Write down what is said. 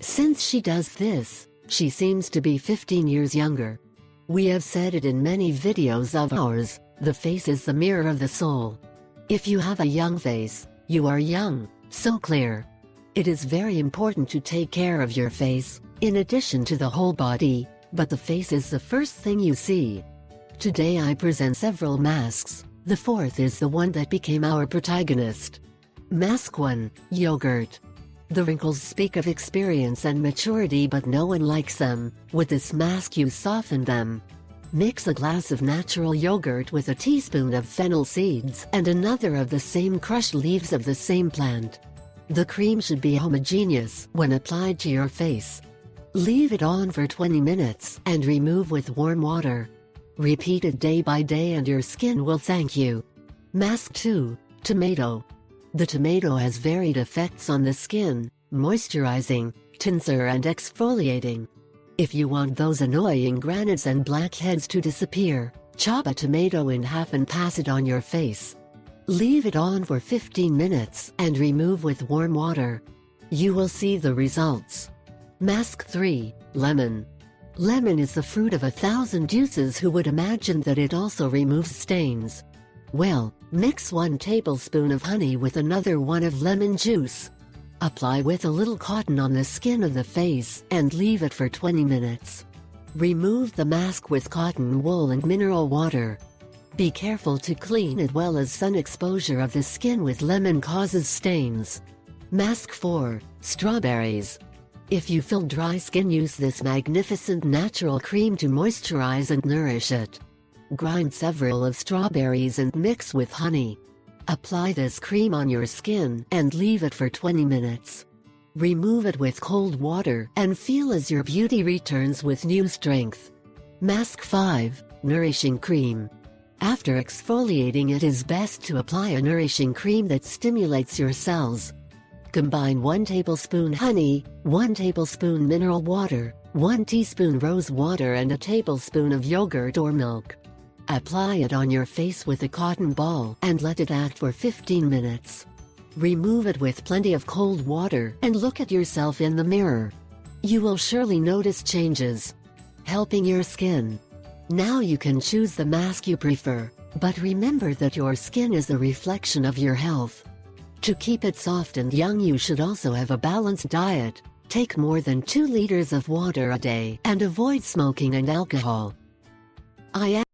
Since she does this, she seems to be 15 years younger. We have said it in many videos of ours, the face is the mirror of the soul. If you have a young face, you are young, so clear. It is very important to take care of your face, in addition to the whole body, but the face is the first thing you see. Today I present several masks, the fourth is the one that became our protagonist. Mask 1, Yogurt. The wrinkles speak of experience and maturity, but no one likes them. With this mask you soften them. Mix a glass of natural yogurt with a teaspoon of fennel seeds and another of the same crushed leaves of the same plant. The cream should be homogeneous when applied to your face. Leave it on for 20 minutes and remove with warm water. Repeat it day by day and your skin will thank you. Mask 2, Tomato. The tomato has varied effects on the skin, moisturizing, tensor and exfoliating. If you want those annoying granites and blackheads to disappear, chop a tomato in half and pass it on your face. Leave it on for 15 minutes and remove with warm water. You will see the results. Mask 3, Lemon. Lemon is the fruit of 1,000 juices. Who would imagine that it also removes stains? Well, mix 1 tablespoon of honey with another one of lemon juice. Apply with a little cotton on the skin of the face and leave it for 20 minutes. Remove the mask with cotton wool and mineral water. Be careful to clean it well, as sun exposure of the skin with lemon causes stains. Mask 4, Strawberries. If you feel dry skin, use this magnificent natural cream to moisturize and nourish it. Grind several of strawberries and mix with honey. Apply this cream on your skin and leave it for 20 minutes. Remove it with cold water and feel as your beauty returns with new strength. Mask 5, Nourishing Cream. After exfoliating, it is best to apply a nourishing cream that stimulates your cells. Combine 1 tablespoon honey, 1 tablespoon mineral water, 1 teaspoon rose water and a tablespoon of yogurt or milk. Apply it on your face with a cotton ball and let it act for 15 minutes. Remove it with plenty of cold water and look at yourself in the mirror. You will surely notice changes. Helping your skin. Now you can choose the mask you prefer, but remember that your skin is a reflection of your health. To keep it soft and young, you should also have a balanced diet. Take more than 2 liters of water a day and avoid smoking and alcohol. I am